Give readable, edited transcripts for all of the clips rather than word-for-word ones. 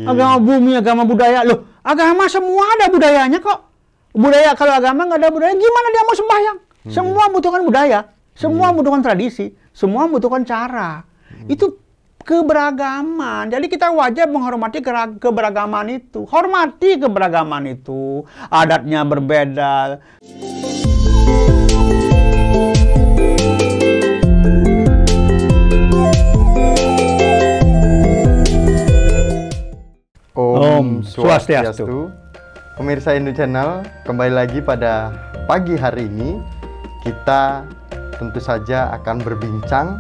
Agama bumi, agama budaya. Loh, agama semua ada budayanya kok. Budaya, kalau agama nggak ada budaya, gimana dia mau sembahyang? Semua membutuhkan budaya, semua membutuhkan tradisi, semua membutuhkan cara. Itu keberagaman. Jadi kita wajib menghormati keberagaman itu. Hormati keberagaman itu. Adatnya berbeda. Om Swastiastu. Pemirsa Hindu Channel, kembali lagi pada pagi hari ini kita tentu saja akan berbincang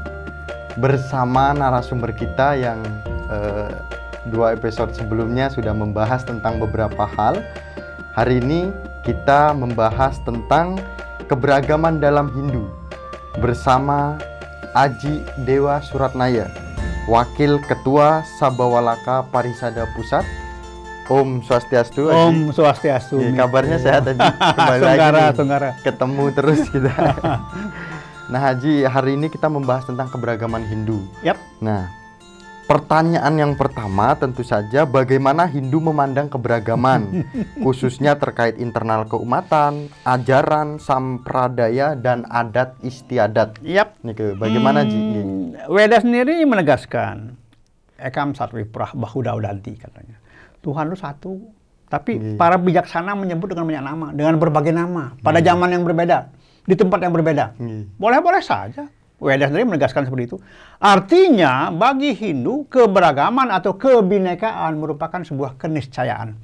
bersama narasumber kita yang dua episode sebelumnya sudah membahas tentang beberapa hal. Hari ini kita membahas tentang keberagaman dalam Hindu bersama Aji Dewa Suratnaya, Wakil Ketua Sabawalaka Parisada Pusat. Om Swastiastu. Om Swastiastu. Kabarnya sehat Haji? Kembali lagi nih, ketemu terus kita. Nah Haji, hari ini kita membahas tentang keberagaman Hindu. Nah, pertanyaan yang pertama tentu saja, bagaimana Hindu memandang keberagaman, khususnya terkait internal keumatan, ajaran, sampradaya, dan adat istiadat. Nih, bagaimana Ji? Weda sendiri menegaskan, Ekam Satwiprah Bahudaudanti katanya. Tuhan itu satu, tapi para bijaksana menyebut dengan banyak nama, dengan berbagai nama, pada zaman yang berbeda, di tempat yang berbeda. Boleh-boleh saja. Weda sendiri menegaskan seperti itu. Artinya, bagi Hindu, keberagaman atau kebinekaan merupakan sebuah keniscayaan.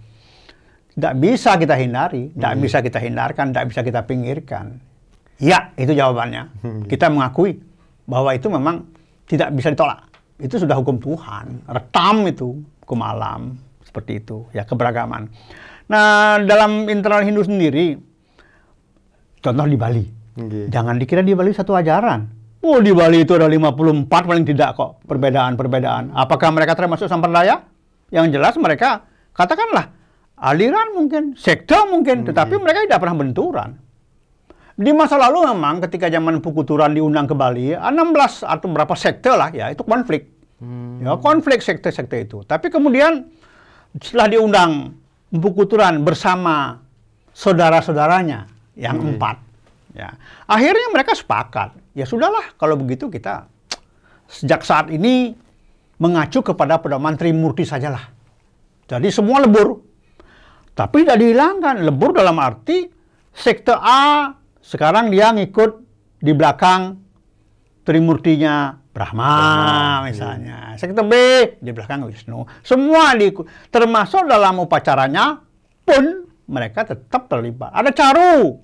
Tidak bisa kita hindari, tidak bisa kita hindarkan, tidak bisa kita pinggirkan. Ya, itu jawabannya. Kita mengakui bahwa itu memang tidak bisa ditolak. Itu sudah hukum Tuhan, retam itu, hukum alam. Seperti itu, ya, keberagaman. Nah, dalam internal Hindu sendiri, contoh di Bali. Jangan dikira di Bali satu ajaran. Oh, di Bali itu ada 54 paling tidak kok, perbedaan-perbedaan. Apakah mereka termasuk sampradaya? Yang jelas mereka, katakanlah, aliran mungkin, sekte mungkin, tetapi mereka tidak pernah benturan. Di masa lalu memang ketika zaman Pukuturan diundang ke Bali, 16 atau berapa sekte lah, ya, itu konflik. Ya, konflik sekte-sekte itu. Tapi kemudian setelah diundang Pukuturan bersama saudara-saudaranya yang 4, ya, akhirnya mereka sepakat. Ya sudahlah, kalau begitu kita sejak saat ini mengacu kepada pedoman Trimurti sajalah. Jadi semua lebur, tapi tidak dihilangkan. Lebur dalam arti sekte A sekarang dia ngikut di belakang Trimurtinya Brahma misalnya, sekte B di belakang Wisnu, semua diikut, termasuk dalam upacaranya pun mereka tetap terlibat. Ada caru,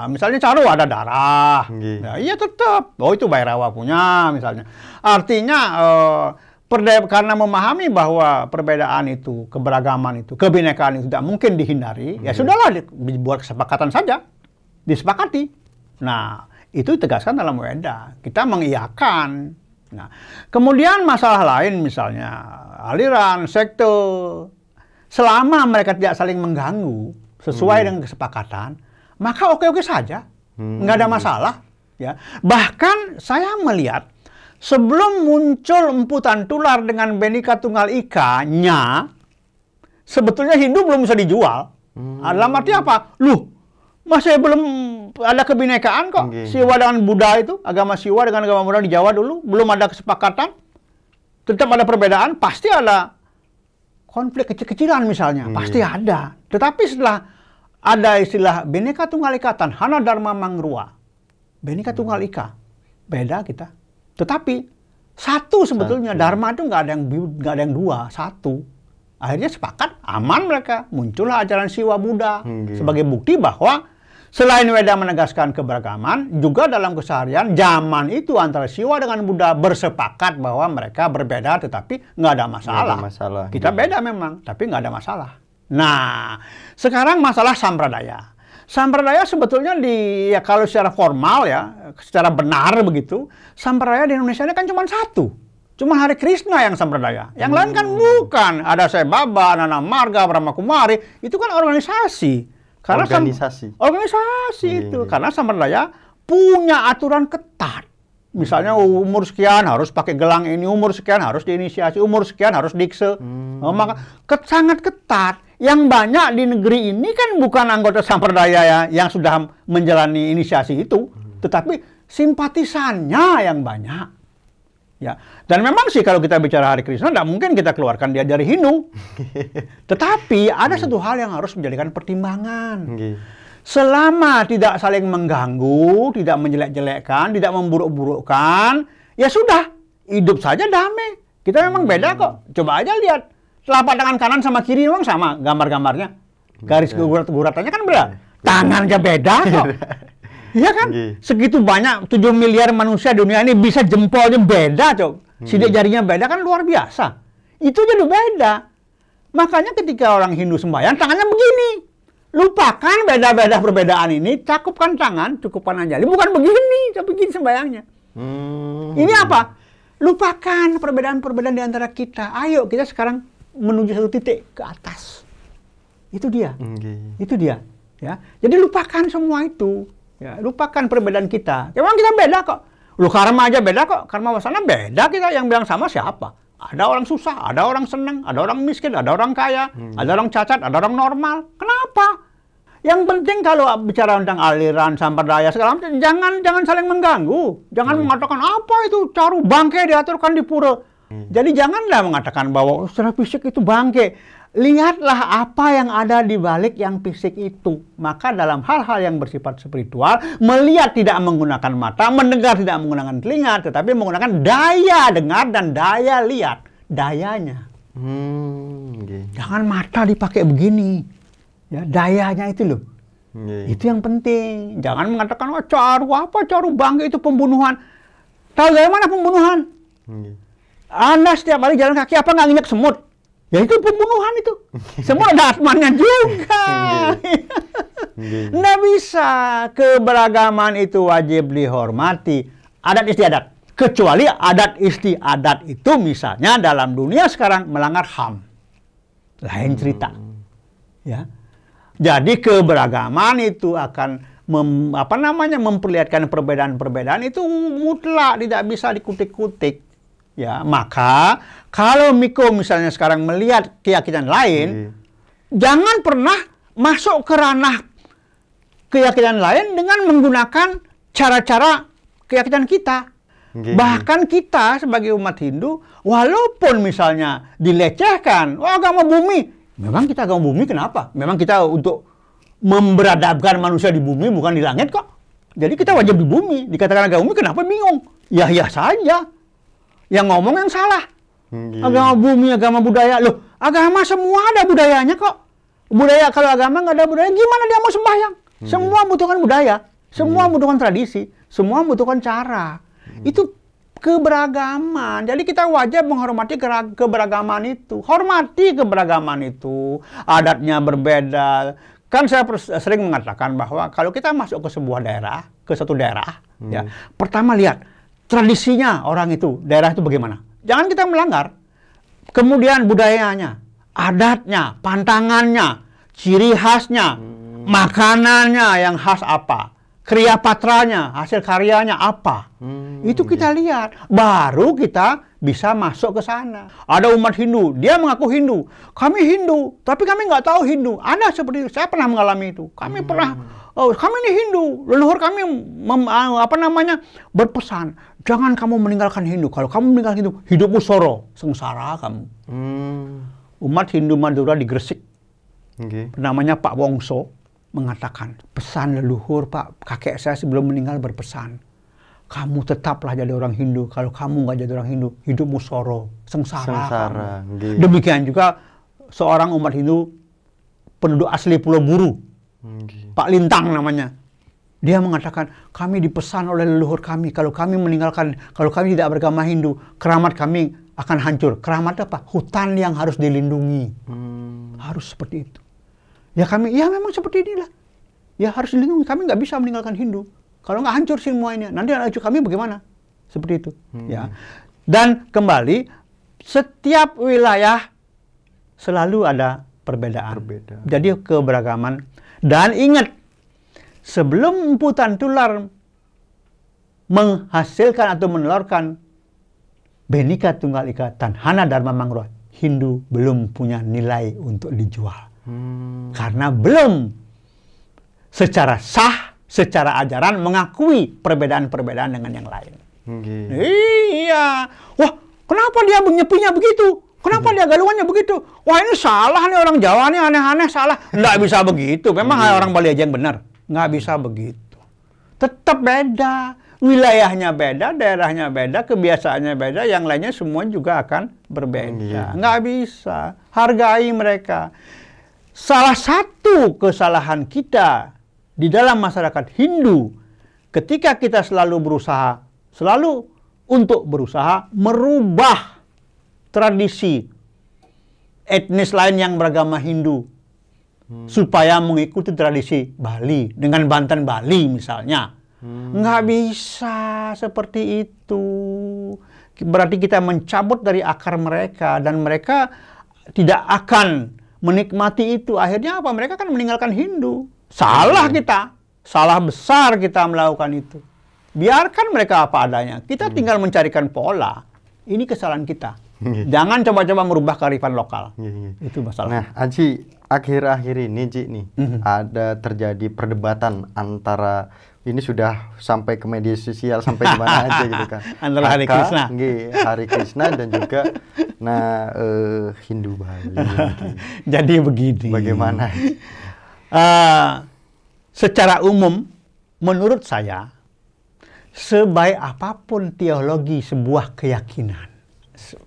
misalnya caru ada darah, ya, iya tetap, oh itu Bhairava punya misalnya. Artinya karena memahami bahwa perbedaan itu, keberagaman itu, kebinekaan itu tidak mungkin dihindari, ya sudahlah dibuat kesepakatan saja, disepakati. Nah, itu ditegaskan dalam Weda, kita mengiyakan. Nah, kemudian masalah lain misalnya aliran, sekte, selama mereka tidak saling mengganggu sesuai dengan kesepakatan, maka oke-oke saja, nggak ada masalah. Ya, bahkan saya melihat sebelum muncul emputan tular dengan Bhinneka Tunggal Ika-nya, sebetulnya Hindu belum bisa dijual. Dalam arti apa? Masih belum ada kebinekaan kok. Siwa dengan Buddha itu, agama Siwa dengan agama Buddha di Jawa dulu, belum ada kesepakatan. Tetap ada perbedaan, pasti ada konflik kecil-kecilan misalnya, pasti ada. Tetapi setelah ada istilah Bhinneka Tunggal Ika Tanhana Dharma Mangrua, Bhinneka Tunggal Ika, beda kita. Tetapi satu sebetulnya, Dharma itu nggak ada yang dua, satu. Akhirnya sepakat, aman mereka. Muncullah ajaran Siwa Buddha sebagai bukti bahwa selain Weda menegaskan keberagaman, juga dalam keseharian zaman itu antara Siwa dengan Buddha bersepakat bahwa mereka berbeda, tetapi nggak ada masalah. Kita beda memang, tapi nggak ada masalah. Nah, sekarang masalah sampradaya. Sampradaya sebetulnya kalau secara formal ya, secara benar begitu, sampradaya di Indonesia ini kan cuma satu. Cuma Hare Krishna yang sampradaya. Yang lain kan bukan. Ada Sai Baba, Nana Marga, Brahma Kumari. Itu kan organisasi. Karena organisasi itu. Karena sampradaya punya aturan ketat. Misalnya umur sekian harus pakai gelang ini, umur sekian harus diinisiasi, umur sekian harus dikse. Maka sangat ketat. Yang banyak di negeri ini kan bukan anggota samperdaya ya, yang sudah menjalani inisiasi itu, tetapi simpatisannya yang banyak. Ya, dan memang sih kalau kita bicara Hare Krishna, tidak mungkin kita keluarkan dia dari Hindu. Tetapi ada satu hal yang harus menjadikan pertimbangan. Selama tidak saling mengganggu, tidak menjelek-jelekkan, tidak memburuk-burukkan, ya sudah, hidup saja damai. Kita memang beda kok. Coba aja lihat, telapak tangan kanan sama kiri memang sama gambar-gambarnya. Garis guratannya kan beda. Tangannya beda kok. Iya kan? Segitu banyak, 7 miliar manusia di dunia ini bisa jempolnya beda, Cok. Sidik jarinya beda kan luar biasa. Itu jadi beda. Makanya ketika orang Hindu sembahyang, tangannya begini. Lupakan beda-beda perbedaan ini, cakupkan tangan, cukupkan anjali. Bukan begini, tapi begini sembayangnya. Ini apa? Lupakan perbedaan-perbedaan di antara kita. Ayo kita sekarang menuju satu titik ke atas. Itu dia. Itu dia. Ya. Jadi lupakan semua itu. Ya, lupakan perbedaan kita. Memang kita beda kok. Lu karma aja beda kok. Karma wasana beda kita. Yang bilang sama siapa? Ada orang susah, ada orang senang, ada orang miskin, ada orang kaya, ada orang cacat, ada orang normal. Kenapa? Yang penting kalau bicara tentang aliran samperdaya segala macam, jangan saling mengganggu. Jangan mengatakan apa itu caru bangke diaturkan di pura. Jadi janganlah mengatakan bahwa secara fisik itu bangke. Lihatlah apa yang ada di balik yang fisik itu. Maka dalam hal-hal yang bersifat spiritual, melihat tidak menggunakan mata, mendengar tidak menggunakan telinga, tetapi menggunakan daya dengar dan daya lihat. Dayanya. Jangan mata dipakai begini. Ya, dayanya itu loh. Itu yang penting. Jangan mengatakan, oh caru apa, caru bangke itu pembunuhan. Tahu dari mana pembunuhan? Anda setiap hari jalan kaki apa nggak nginjak semut? Ya itu pembunuhan itu. Semua ada asmannya juga. Nggak bisa. Keberagaman itu wajib dihormati. Adat istiadat. Kecuali adat istiadat itu misalnya dalam dunia sekarang melanggar HAM. Lain cerita. Ya. Jadi keberagaman itu akan memperlihatkan perbedaan-perbedaan itu mutlak, tidak bisa dikutik-kutik. Ya, maka kalau Miko misalnya sekarang melihat keyakinan lain, jangan pernah masuk ke ranah keyakinan lain dengan menggunakan cara-cara keyakinan kita. Bahkan kita sebagai umat Hindu, walaupun misalnya dilecehkan, oh agama bumi, memang kita agama bumi kenapa? Memang kita untuk memberadabkan manusia di bumi bukan di langit kok. Jadi kita wajib di bumi. Dikatakan agama bumi kenapa bingung? Ya saja. Yang ngomong yang salah. Agama bumi, agama budaya. Loh, agama semua ada budayanya kok. Budaya, kalau agama nggak ada budaya, gimana dia mau sembahyang? Semua membutuhkan budaya. Semua membutuhkan tradisi. Semua membutuhkan cara. Itu keberagaman. Jadi kita wajib menghormati keberagaman itu. Hormati keberagaman itu. Adatnya berbeda. Kan saya sering mengatakan bahwa kalau kita masuk ke sebuah daerah, ke satu daerah, ya, pertama lihat tradisinya orang itu, daerah itu bagaimana. Jangan kita melanggar. Kemudian budayanya, adatnya, pantangannya, ciri khasnya, makanannya yang khas apa, kriya patranya, hasil karyanya apa. Itu kita lihat. Baru kita bisa masuk ke sana. Ada umat Hindu, dia mengaku Hindu. Kami Hindu, tapi kami nggak tahu Hindu. Ada seperti itu, saya pernah mengalami itu. Kami pernah, kami ini Hindu. Leluhur kami berpesan, jangan kamu meninggalkan Hindu. Kalau kamu meninggalkan Hindu, hidupmu soro, sengsara kamu. Umat Hindu Madura di Gresik, namanya Pak Wongso, mengatakan, pesan leluhur Pak, kakek saya sebelum meninggal berpesan, kamu tetaplah jadi orang Hindu. Kalau kamu nggak jadi orang Hindu, hidupmu soro, sengsara. Demikian juga seorang umat Hindu, penduduk asli Pulau Buru, Pak Lintang namanya. Dia mengatakan, kami dipesan oleh leluhur kami, kalau kami tidak beragama Hindu, keramat kami akan hancur. Keramat apa? Hutan yang harus dilindungi. Harus seperti itu. Ya kami, ya memang seperti inilah. Ya harus dilindungi. Kami nggak bisa meninggalkan Hindu. Kalau nggak hancur semuanya, nanti anak kami bagaimana? Seperti itu. Ya. Dan kembali, setiap wilayah selalu ada perbedaan. Jadi keberagaman. Dan ingat, sebelum emputan tular menghasilkan atau menelurkan Bhinneka Tunggal Ika Tanhana Dharma Mangro, Hindu belum punya nilai untuk dijual. Karena belum secara sah, secara ajaran mengakui perbedaan-perbedaan dengan yang lain. Iya. Wah, kenapa dia nyepinya begitu? Kenapa dia galuannya begitu? Wah, ini salah nih, orang Jawa nih aneh-aneh, salah. Nggak bisa begitu. Memang orang Bali aja yang benar. Nggak bisa begitu. Tetap beda. Wilayahnya beda, daerahnya beda, kebiasaannya beda, yang lainnya semua juga akan berbeda. Nggak bisa. Hargai mereka. Salah satu kesalahan kita di dalam masyarakat Hindu, ketika kita selalu berusaha merubah tradisi etnis lain yang beragama Hindu supaya mengikuti tradisi Bali dengan Banten Bali misalnya. Nggak bisa seperti itu. Berarti kita mencabut dari akar mereka dan mereka tidak akan menikmati itu. Akhirnya apa? Mereka akan meninggalkan Hindu. Salah kita. Salah besar kita melakukan itu. Biarkan mereka apa adanya. Kita tinggal mencarikan pola. Ini kesalahan kita. Jangan coba-coba merubah kearifan lokal. Itu masalah. Nah, Haji, akhir-akhir ini, Ji, nih, ada terjadi perdebatan antara, ini sudah sampai ke media sosial, sampai di mana aja gitu kan. Antara Hari Krishna. Hari Krishna dan juga Hindu Bali. Jadi begini. Bagaimana? Secara umum, menurut saya, sebaik apapun teologi sebuah keyakinan,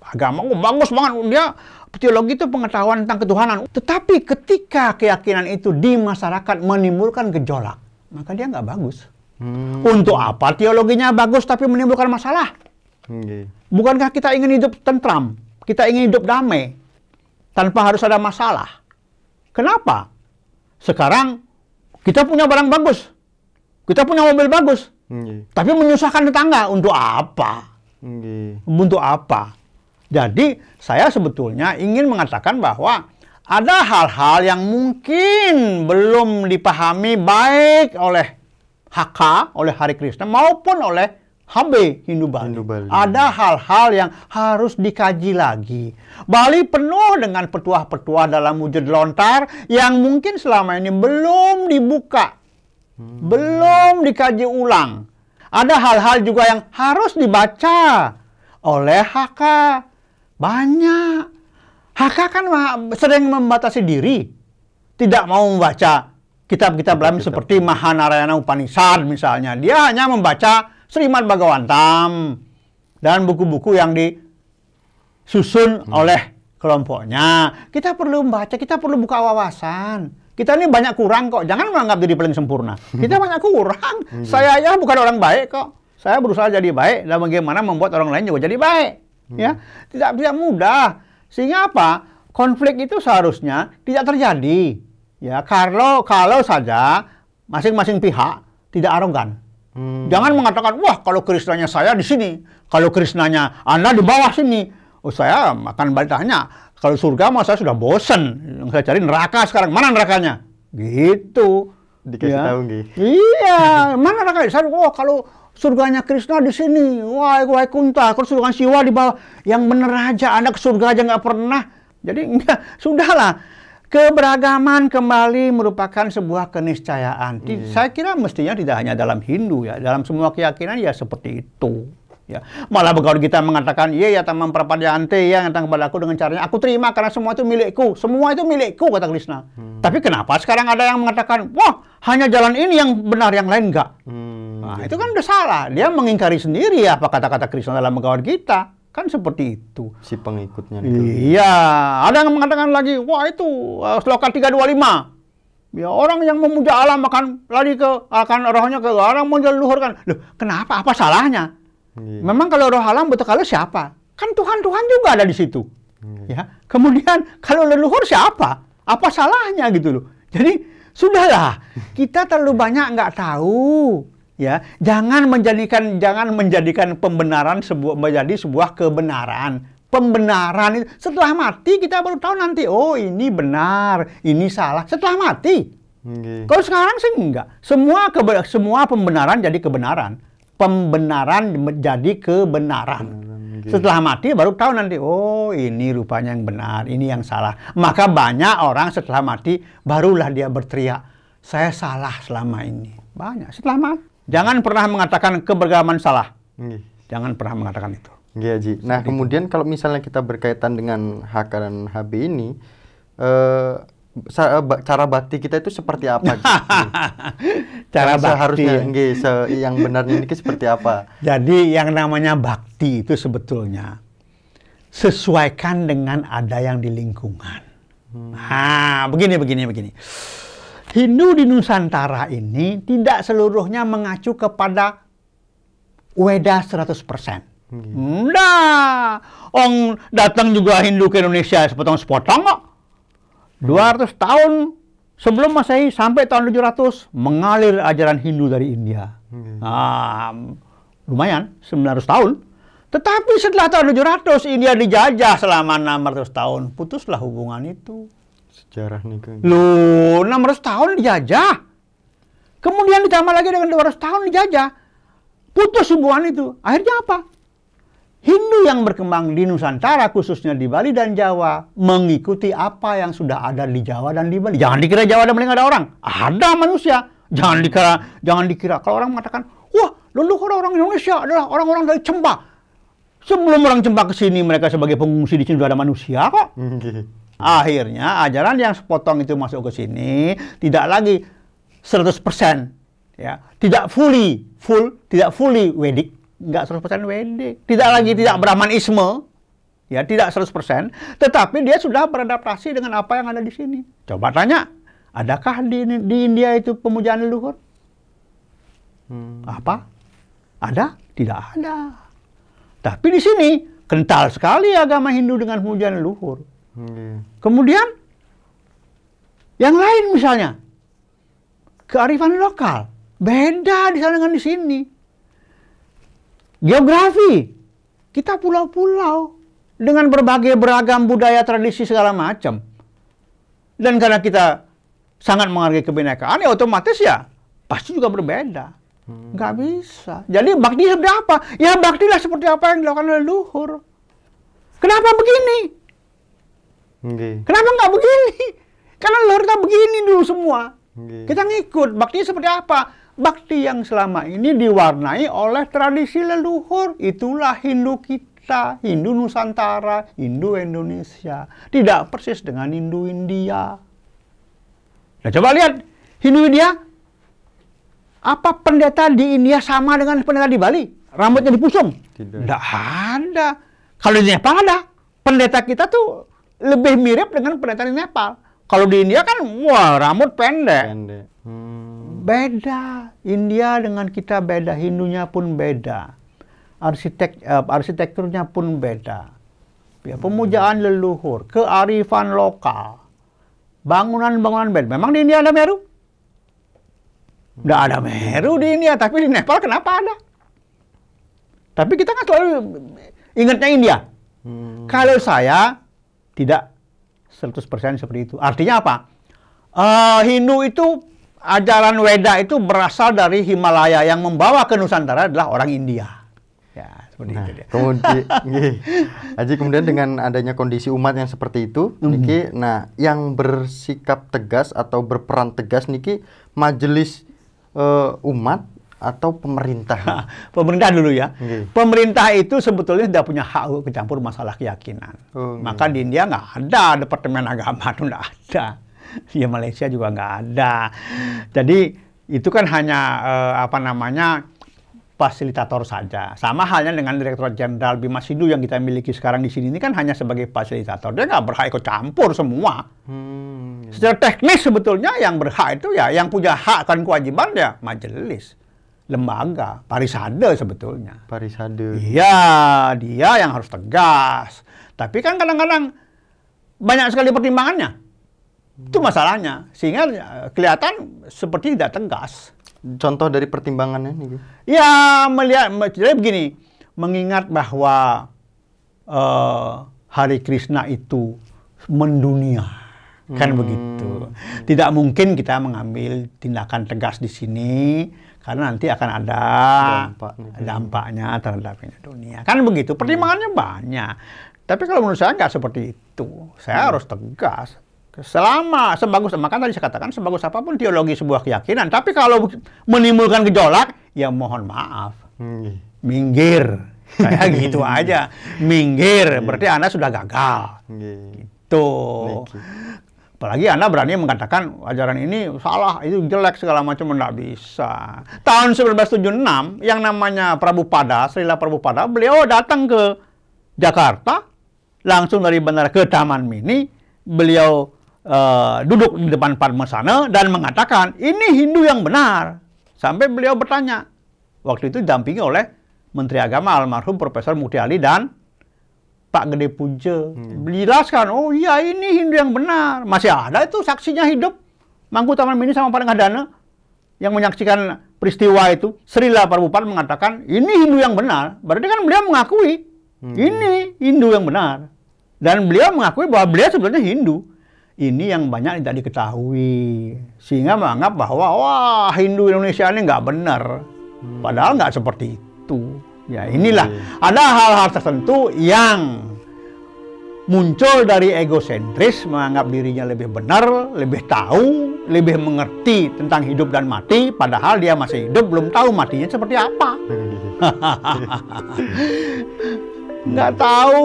agama bagus banget, dia teologi itu pengetahuan tentang ketuhanan. Tetapi ketika keyakinan itu di masyarakat menimbulkan gejolak, maka dia nggak bagus. Untuk apa teologinya bagus tapi menimbulkan masalah? Bukankah kita ingin hidup tentram? Kita ingin hidup damai tanpa harus ada masalah. Kenapa? Sekarang kita punya barang bagus, kita punya mobil bagus, tapi menyusahkan tetangga. Untuk apa? Untuk apa? Jadi saya sebetulnya ingin mengatakan bahwa ada hal-hal yang mungkin belum dipahami baik oleh HK, oleh Hari Krishna, maupun oleh HB, Hindu Bali. Ada hal-hal yang harus dikaji lagi. Bali penuh dengan petuah-petuah dalam wujud lontar yang mungkin selama ini belum dibuka, belum dikaji ulang. Ada hal-hal juga yang harus dibaca oleh HK. Banyak. HK kan sering membatasi diri. Tidak mau membaca kitab-kitab lain seperti Mahanarayana Upanishad misalnya. Dia hanya membaca Srimad Bhagavatam dan buku-buku yang disusun oleh kelompoknya. Kita perlu membaca, kita perlu buka wawasan. Kita ini banyak kurang kok. Jangan menganggap diri paling sempurna. Kita banyak kurang. Saya aja bukan orang baik kok. Saya berusaha jadi baik dan bagaimana membuat orang lain juga jadi baik. Ya, tidak mudah. Sehingga apa? Konflik itu seharusnya tidak terjadi. Ya, kalau saja masing-masing pihak tidak arogan. Jangan mengatakan, wah kalau Krishnanya saya di sini, kalau Krishnanya Anda di bawah sini. Oh, saya akan balik tanya, kalau surga mah saya sudah bosen. Yang saya cari neraka sekarang, mana nerakanya? Gitu. Dikasih tahu nggih. Iya, mana nerakanya? Saya, wah kalau surganya Krishna di sini, wah Kunta, kalau surga Siwa di bawah. Yang bener aja, Anda ke surga aja nggak pernah. Jadi enggak, sudahlah. Keberagaman kembali merupakan sebuah keniscayaan. Saya kira mestinya tidak hanya dalam Hindu ya, dalam semua keyakinan ya seperti itu. Ya, malah kalau kita mengatakan, iya ya tamam prapadyante ya datang kepadaku dengan caranya aku terima karena semua itu milikku, semua itu milikku kata Krishna. Tapi kenapa sekarang ada yang mengatakan, wah hanya jalan ini yang benar, yang lain enggak? Nah, itu kan udah salah. Dia mengingkari sendiri apa kata-kata Krishna dalam Bhagavad Gita. Kan seperti itu. Si pengikutnya itu. Iya. Ada yang mengatakan lagi, wah itu sloka 325. Ya, orang yang memuja alam akan lari akan rohnya ke orang menjeluhurkan. Loh, kenapa? Apa salahnya? Memang kalau roh alam betul kalau siapa? Kan Tuhan juga ada di situ. Ya. Kemudian kalau leluhur siapa? Apa salahnya gitu loh. Jadi sudahlah. Kita terlalu banyak nggak tahu. Ya, jangan menjadikan pembenaran menjadi sebuah kebenaran. Pembenaran itu setelah mati kita baru tahu nanti, oh ini benar, ini salah setelah mati. Kalau sekarang sih enggak. Semua pembenaran jadi kebenaran. pembenaran menjadi kebenaran. Setelah mati baru tahu nanti, oh ini rupanya yang benar, ini yang salah. Maka banyak orang setelah mati barulah dia berteriak, saya salah selama ini. Banyak setelah mati. Jangan pernah mengatakan keberagaman salah. Jangan pernah mengatakan itu. Iya, Ji. Nah, kemudian kalau misalnya kita berkaitan dengan HK dan HB ini, cara bakti kita itu seperti apa? Cara bakti harusnya yang benarnya ini seperti apa? Jadi yang namanya bakti itu sebetulnya sesuaikan dengan ada yang di lingkungan. Nah, begini. Hindu di Nusantara ini tidak seluruhnya mengacu kepada Weda 100%. Nah, datang juga Hindu ke Indonesia sepotong-sepotong kok. 200 tahun sebelum Masehi sampai tahun 700 mengalir ajaran Hindu dari India. Lumayan, 900 tahun. Tetapi setelah tahun 700 India dijajah selama 600 tahun. Putuslah hubungan itu. Sejarah nih kan. Loh, 600 tahun dijajah. Kemudian ditambah lagi dengan 200 tahun dijajah. Putus hubungan itu. Akhirnya apa? Hindu yang berkembang di Nusantara, khususnya di Bali dan Jawa, mengikuti apa yang sudah ada di Jawa dan di Bali. Jangan dikira Jawa dan Bali nggak ada orang. Ada manusia. Jangan dikira. Kalau orang mengatakan, wah, leluhur orang Indonesia adalah orang-orang dari Cempa. Sebelum orang Cempa ke sini, mereka sebagai pengungsi di sini sudah ada manusia kok. Akhirnya, ajaran yang sepotong itu masuk ke sini, tidak lagi 100%. Ya, tidak fully Vedic. Enggak 100% Wede. Tidak Brahmanisme. Ya, tidak 100%. Tetapi dia sudah beradaptasi dengan apa yang ada di sini. Coba tanya, adakah di India itu pemujaan leluhur? Apa? Ada? Tidak ada. Tapi di sini, kental sekali agama Hindu dengan pemujaan leluhur. Kemudian, yang lain misalnya, kearifan lokal. Beda di sana dengan di sini. Geografi, kita pulau-pulau dengan berbagai beragam budaya, tradisi segala macam. Dan karena kita sangat menghargai kebinekaan, ya otomatis ya pasti juga berbeda. Nggak bisa. Jadi bakti seperti apa? Ya baktilah seperti apa yang dilakukan oleh leluhur. Kenapa begini? Kenapa nggak begini? Karena leluhur kita begini dulu semua. Kita ngikut. Bakti seperti apa? Bakti yang selama ini diwarnai oleh tradisi leluhur. Itulah Hindu kita, Hindu Nusantara, Hindu Indonesia. Tidak persis dengan Hindu India. Nah, coba lihat Hindu India. Apa pendeta di India sama dengan pendeta di Bali? Rambutnya dipusung? Tidak ada. Kalau di Nepal ada. Pendeta kita tuh lebih mirip dengan pendeta di Nepal. Kalau di India kan, wah, rambut pendek. Beda. India dengan kita beda. Hindunya pun beda. Arsitekturnya pun beda. Ya, pemujaan leluhur, kearifan lokal, bangunan-bangunan beda. Memang di India ada Meru? Nggak ada Meru di India, tapi di Nepal kenapa ada? Tapi kita kan selalu ingatnya India. Kalau saya tidak 100% seperti itu. Artinya apa? Hindu itu, ajaran Weda itu berasal dari Himalaya, yang membawa ke Nusantara adalah orang India. Ya, seperti itu dia. Kemudian dengan adanya kondisi umat yang seperti itu, niki, nah yang bersikap tegas atau berperan tegas niki majelis umat atau pemerintah? Pemerintah dulu ya. Pemerintah itu sebetulnya tidak punya hak kecampur masalah keyakinan. Maka di India nggak ada Departemen Agama, itu nggak ada. Di Malaysia juga nggak ada. Jadi itu kan hanya fasilitator saja. Sama halnya dengan Direktorat Jenderal Bima Sindhu yang kita miliki sekarang di sini, ini kan hanya sebagai fasilitator. Dia nggak berhak ikut campur semua. Secara teknis sebetulnya yang berhak itu ya, yang punya hak dan kewajiban ya majelis, lembaga, parisade sebetulnya. Parisade. Iya, dia yang harus tegas. Tapi kan kadang-kadang banyak sekali pertimbangannya. Itu masalahnya, sehingga kelihatan seperti tidak tegas. Contoh dari pertimbangannya nih? Ya, jadi begini, mengingat bahwa Hari Krishna itu mendunia, kan begitu. Tidak mungkin kita mengambil tindakan tegas di sini, Karena nanti akan ada dampaknya terhadap dunia. Kan begitu, pertimbangannya banyak. Tapi kalau menurut saya nggak seperti itu. Saya harus tegas. Selama sebagus, maka tadi saya katakan sebagus apapun teologi sebuah keyakinan. Tapi kalau menimbulkan gejolak, ya mohon maaf. Minggir. Saya gitu aja. Minggir, berarti Anda sudah gagal. Gitu. Apalagi Anda berani mengatakan ajaran ini salah, itu jelek segala macam, tidak bisa. Tahun 1976 yang namanya Prabhupada, Srila Prabhupada, beliau datang ke Jakarta, langsung dari bandara ke Taman Mini, beliau duduk di depan Padmasana dan mengatakan, ini Hindu yang benar. Sampai beliau bertanya, waktu itu didampingi oleh Menteri Agama almarhum Profesor Mukti Ali dan Pak Gede Puja. Dijelaskan, oh iya ini Hindu yang benar. Masih ada itu saksinya hidup. Mangku Taman Mini sama Padanggadana yang menyaksikan peristiwa itu. Srila Prabhupada mengatakan, ini Hindu yang benar. Berarti kan beliau mengakui, ini Hindu yang benar. Dan beliau mengakui bahwa beliau sebenarnya Hindu. Ini yang banyak tidak diketahui. Sehingga menganggap bahwa, wah Hindu Indonesia ini nggak benar. Padahal nggak seperti itu. Ya inilah, ada hal-hal tertentu yang muncul dari egosentris, menganggap dirinya lebih benar, lebih tahu, lebih mengerti tentang hidup dan mati, padahal dia masih hidup, belum tahu matinya seperti apa. Nggak tahu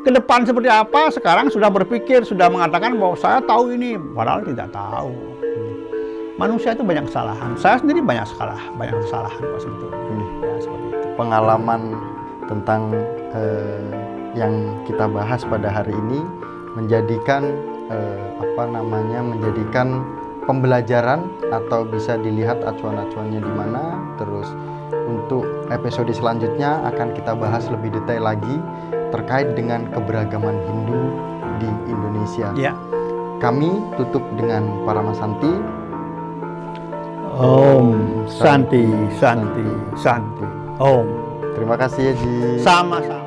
ke depan seperti apa, sekarang sudah berpikir, sudah mengatakan bahwa saya tahu ini, padahal tidak tahu. Manusia itu banyak kesalahan. Saya sendiri banyak kesalahan Pak sebetulnya. Ya, seperti itu. Pengalaman tentang yang kita bahas pada hari ini menjadikan menjadikan pembelajaran atau bisa dilihat acuan-acuannya di mana. Terus untuk episode selanjutnya akan kita bahas lebih detail lagi terkait dengan keberagaman Hindu di Indonesia. Ya. Kami tutup dengan Paramasanti. Om Santi, Santi, Santi. Om. Terima kasih ya Ji. Sama-sama.